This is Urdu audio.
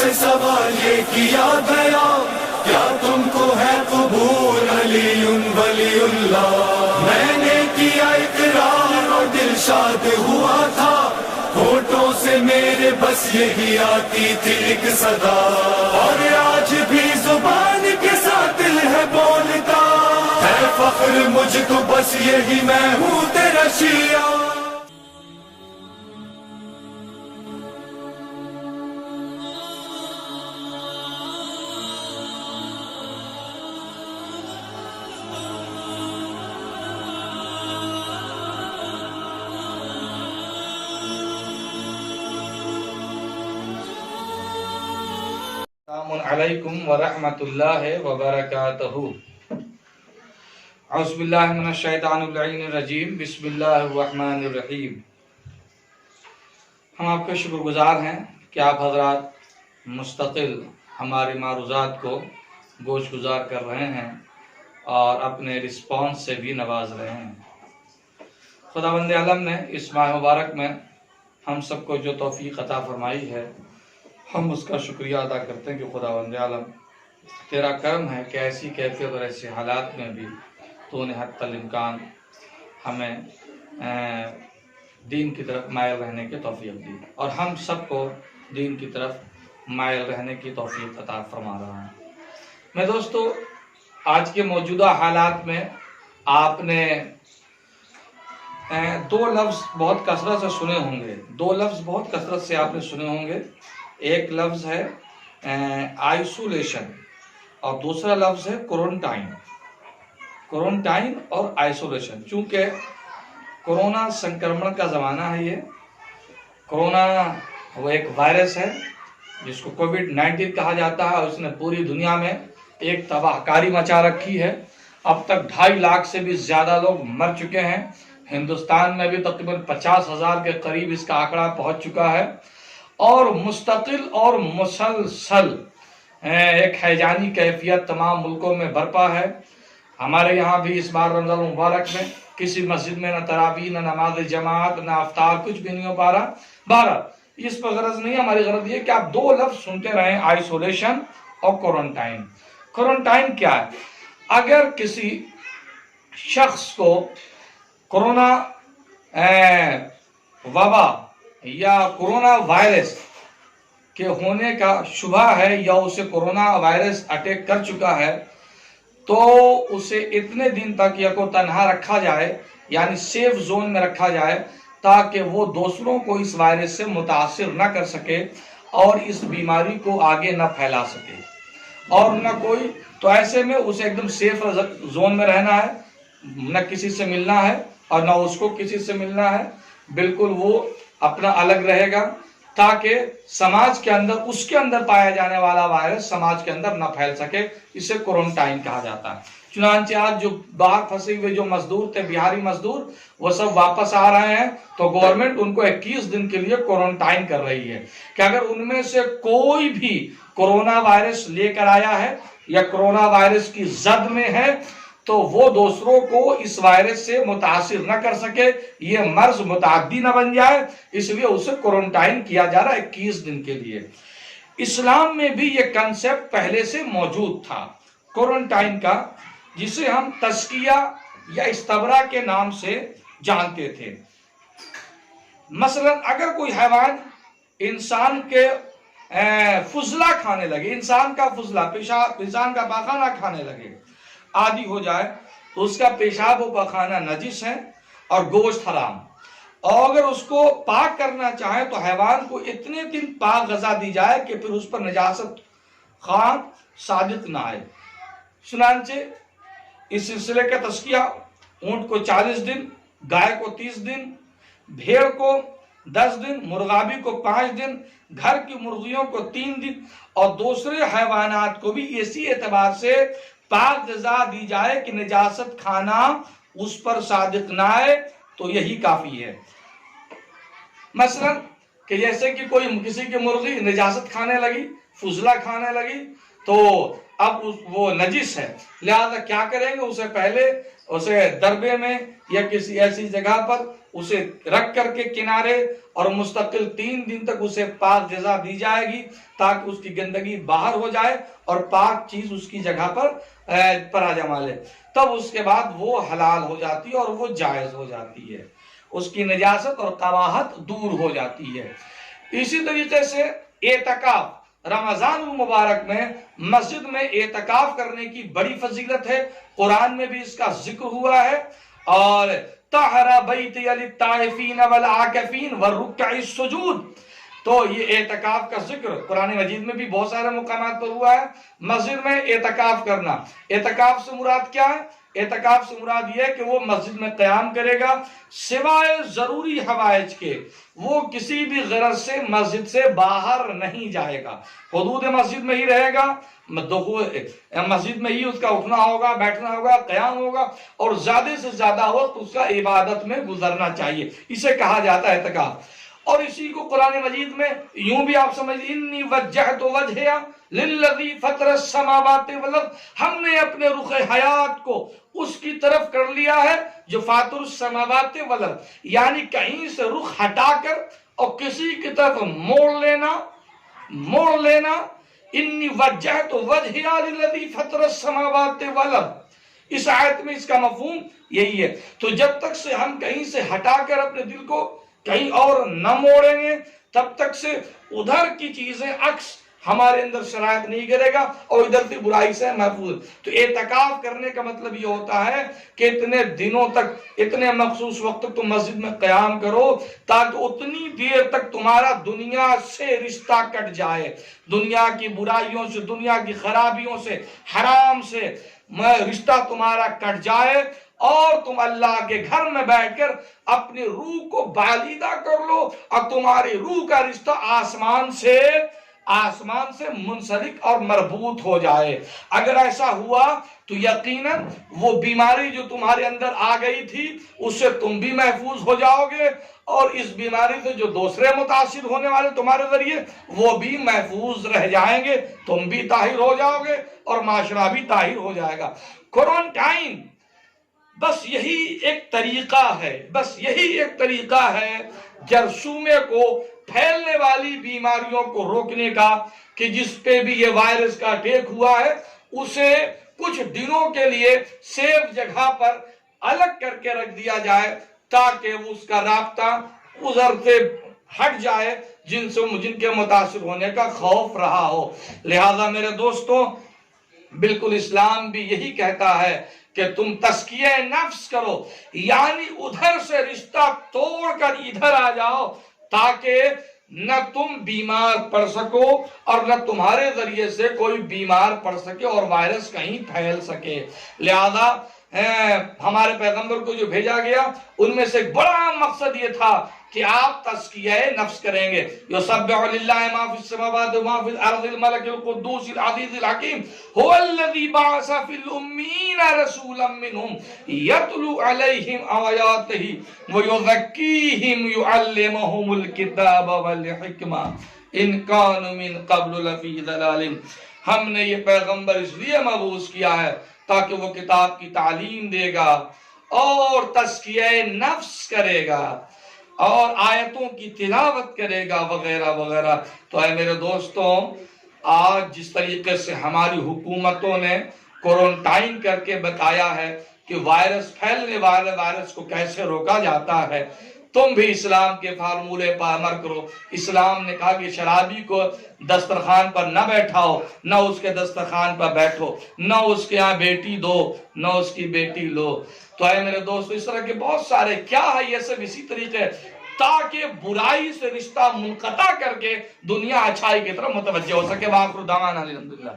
سے سوال یہ کیا گیا کیا تم کو ہے قبول علی ولی اللہ؟ میں نے کیا اقرار اور دل شاد ہوا تھا، ہونٹوں سے میرے بس یہی آتی تھی ایک صدا، اور آج بھی زبان کے ساتھ دل ہے بولتا ہے فخر مجھ کو، بس یہی میں ہوں تیرا شیعہ۔ السلام علیکم ورحمۃ اللہ وبرکاتہ۔ اعوذ باللہ من الشیطان اللعین الرجیم، بسم اللہ الرحمن الرحیم۔ ہم آپ کے شکر گزار ہیں کہ آپ حضرات مستقل ہماری معروضات کو گوش گزار کر رہے ہیں اور اپنے رسپانس سے بھی نواز رہے ہیں۔ خداوند عالم نے اس ماہ مبارک میں ہم سب کو جو توفیق عطا فرمائی ہے، ہم اس کا شکریہ ادا کرتے ہیں کہ خداوند عالم تیرا کرم ہے کہ ایسی کیفیت اور ایسے حالات میں بھی تو نے حتی الامکان ہمیں دین کی طرف مائل رہنے کی توفیق دی، اور ہم سب کو دین کی طرف مائل رہنے کی توفیق عطا فرما رہا ہے۔ میں دوستو، آج کے موجودہ حالات میں آپ نے دو لفظ بہت کثرت سے سنے ہوں گے، دو لفظ بہت کثرت سے آپ نے سنے ہوں گے۔ ایک لفظ ہے آئسولیشن اور دوسرا لفظ ہے کورنٹائن۔ کورنٹائن اور آئسولیشن، چونکہ کورونا سنکرمن کا زمانہ ہے، یہ کورونا وہ ایک وائرس ہے جس کو کووڈ-19 کہا جاتا ہے، اور اس نے پوری دنیا میں ایک تباہ کاری مچا رکھی ہے۔ اب تک 2.5 لاکھ سے بھی زیادہ لوگ مر چکے ہیں۔ ہندوستان میں بھی تقریباً 50,000 کے قریب اس کا آنکڑا پہنچ چکا ہے، اور مستقل اور مسلسل ایک ہیجانی کیفیت تمام ملکوں میں برپا ہے۔ ہمارے یہاں بھی اس بار رمضان مبارک میں کسی مسجد میں نہ تراویح، نہ نماز جماعت، نہ افطار، کچھ بھی نہیں ہو پا رہا۔ بہرحال اس پر غرض نہیں، ہماری غرض یہ کہ آپ دو لفظ سنتے رہیں، آئسولیشن اور کورنٹائن۔ کورنٹائن کیا ہے؟ اگر کسی شخص کو کورونا وبا یا کورونا وائرس کے ہونے کا شبہ ہے، یا اسے کورونا وائرس اٹیک کر چکا ہے، تو اسے اتنے دن تک یا کو تنہا رکھا جائے، یعنی سیف زون میں رکھا جائے، تاکہ وہ دوسروں کو اس وائرس سے متاثر نہ کر سکے اور اس بیماری کو آگے نہ پھیلا سکے، اور نہ کوئی، تو ایسے میں اسے ایک دم سیف زون میں رہنا ہے، نہ کسی سے ملنا ہے اور نہ اس کو کسی سے ملنا ہے، بالکل وہ اپنا الگ رہے گا، تاکہ سماج کے اندر اس کے اندر پایا جانے والا وائرس سماج کے اندر نہ پھیل سکے۔ اسے کورنٹائن کہا جاتا ہے۔ چنانچہ آج جو باہر پھنسے ہوئے جو مزدور تھے، بہاری مزدور، وہ سب واپس آ رہے ہیں، تو گورنمنٹ ان کو 21 دن کے لیے کورنٹائن کر رہی ہے کہ اگر ان میں سے کوئی بھی کورونا وائرس لے کر آیا ہے یا کورونا وائرس کی زد میں ہے، تو وہ دوسروں کو اس وائرس سے متاثر نہ کر سکے، یہ مرض متعدی نہ بن جائے، اس لیے اسے کورنٹائن کیا جا رہا ہے 21 دن کے لیے۔ اسلام میں بھی یہ کنسپٹ پہلے سے موجود تھا کورنٹائن کا، جسے ہم تزکیہ یا استبرا کے نام سے جانتے تھے۔ مثلا اگر کوئی حیوان انسان کے فضلہ کھانے لگے، انسان کا فضلہ، پیشاب، انسان کا پاخانہ کھانے لگے، عادی ہو جائے، تو اس کا پیشاب و پاخانہ نجس ہے اور گوشت حرام، اور اگر اس کو پاک کرنا چاہے تو حیوان کو اتنے دن پاک غذا دی جائے کہ پھر اس پر نجاست خان صادق نہ آئے۔ چنانچہ اس سلسلے کا تزکیہ اونٹ کو 40 دن، گائے کو 30 دن، بھیڑ کو 10 دن، مرغابی کو 5 دن، گھر کی مرغیوں کو 3 دن، اور دوسرے حیوانات کو بھی اسی اعتبار سے پاک غذا دی جائے کہ نجاست کھانا اس پر صادق نہ آئے، تو یہی کافی ہے۔ مثلا کہ جیسے کہ کوئی کسی کی مرغی نجاست کھانے لگی، فضلہ کھانے لگی، تو اب وہ نجس ہے، لہذا کیا کریں گے، اسے پہلے اسے دربے میں یا کسی ایسی جگہ پر اسے رکھ کر کے کنارے، اور مستقل 3 دن تک اسے پاک غذا دی جائے گی تاکہ اس کی گندگی باہر ہو جائے اور پاک چیز اس کی جگہ پر پرا جما لے، تب اس کے بعد وہ حلال ہو جاتی ہے اور وہ جائز ہو جاتی ہے، اس کی نجاست اور قباحت دور ہو جاتی ہے۔ اسی طریقے سے اعتکاف، رمضان المبارک میں مسجد میں اعتکاف کرنے کی بڑی فضیلت ہے، قرآن میں بھی اس کا ذکر ہوا ہے، اور طہر بیتی للطائفین والعاکفین والرکع السجود، تو یہ اعتکاف کا ذکر قرآن مجید میں بھی بہت سارے مقامات پر ہوا ہے۔ مسجد میں اعتکاف کرنا، اعتکاف سے مراد کیا ہے؟ اعتکاف سے مراد یہ ہے کہ وہ مسجد میں قیام کرے گا سوائے ضروری حوائج کے، وہ کسی بھی غرض سے مسجد سے باہر نہیں جائے گا، حدود مسجد میں ہی رہے گا، مسجد میں ہی اس کا اٹھنا ہوگا، بیٹھنا ہوگا، قیام ہوگا، اور زیادہ سے زیادہ وقت اس کا عبادت میں گزرنا چاہیے، اسے کہا جاتا ہے اعتکاف۔ اور اسی کو قرآن مجید میں یوں بھی آپ سمجھ، انی وجہت وجہیا للذی فطر السماوات والارض، ہم نے اپنے رخ حیات کو اس کی طرف کر لیا ہے جو فاطر السماوات والارض، یعنی کہیں سے رخ ہٹا کر اور کسی کی طرف موڑ لینا، انی وجہت وجہیا للذی فطر السماوات والارض، اس آیت میں اس کا مفہوم یہی ہے۔ تو جب تک سے ہم کہیں سے ہٹا کر اپنے دل کو کہیں اور نہ موڑیں گے، تب تک سے ادھر کی چیزیں عکس ہمارے اندر شرائط نہیں کرے گا اور ادھر کی برائی سے محفوظ۔ تو اعتکاف کرنے کا مطلب یہ ہوتا ہے کہ اتنے دنوں تک، اتنے مخصوص وقت تک تم مسجد میں قیام کرو تاکہ اتنی دیر تک تمہارا دنیا سے رشتہ کٹ جائے، دنیا کی برائیوں سے، دنیا کی خرابیوں سے، حرام سے رشتہ تمہارا کٹ جائے، اور تم اللہ کے گھر میں بیٹھ کر اپنی روح کو بالیدہ کر لو، اور تمہاری روح کا رشتہ آسمان سے منسلک اور مربوط ہو جائے۔ اگر ایسا ہوا تو یقیناً وہ بیماری جو تمہارے اندر آ گئی تھی اس سے تم بھی محفوظ ہو جاؤ گے، اور اس بیماری سے جو دوسرے متاثر ہونے والے تمہارے ذریعے وہ بھی محفوظ رہ جائیں گے، تم بھی طاہر ہو جاؤ گے اور معاشرہ بھی طاہر ہو جائے گا۔ کوارنٹائن بس یہی ایک طریقہ ہے جرثومے کو، پھیلنے والی بیماریوں کو روکنے کا، کہ جس پہ بھی یہ وائرس کا اٹیک ہوا ہے اسے کچھ دنوں کے لیے سیف جگہ پر الگ کر کے رکھ دیا جائے تاکہ اس کا رابطہ ادھر سے ہٹ جائے جن کے متاثر ہونے کا خوف رہا ہو۔ لہذا میرے دوستوں، بالکل اسلام بھی یہی کہتا ہے کہ تم تزکیہ نفس کرو، یعنی ادھر سے رشتہ توڑ کر ادھر آ جاؤ تاکہ نہ تم بیمار پڑ سکو اور نہ تمہارے ذریعے سے کوئی بیمار پڑ سکے اور وائرس کہیں پھیل سکے۔ لہذا ہمارے پیغمبر کو جو بھیجا گیا ان میں سے ایک بڑا مقصد یہ تھا کہ آپ تزکیہ نفس کریں گے۔ یسبح للہ ما فی السماوات و ما فی الارض الملک القدوس العزیز الحکیم هو الذی بعث فی الامین رسولا منہم یتلو علیہم آیاتہ ویزکیہم یعلمہم الکتاب والحکمہ ان کانوا من قبل لفی ضلال۔ ہم نے یہ پیغمبر اس لیے مبعوث کیا ہے تاکہ وہ کتاب کی تعلیم دے گا اور تزکیہ نفس کرے گا اور آیتوں کی تلاوت کرے گا وغیرہ وغیرہ۔ تو اے میرے دوستوں، آج جس طریقے سے ہماری حکومتوں نے کوارنٹائن کر کے بتایا ہے کہ وائرس پھیلنے والے وائرس کو کیسے روکا جاتا ہے، تم بھی اسلام کے فارمولے پر عمل کرو۔ اسلام نے کہا کہ شرابی کو دسترخوان پر نہ بیٹھاؤ، نہ اس کے دسترخوان پر بیٹھو، نہ اس کے ہاں بیٹی دو، نہ اس کی بیٹی لو۔ تو اے میرے دوستو، اس طرح کے بہت سارے کیا ہے یہ سب اسی طریقے تاکہ برائی سے رشتہ منقطع کر کے دنیا اچھائی کی طرف متوجہ ہو سکے۔ وآخر دعوانا الحمدللہ۔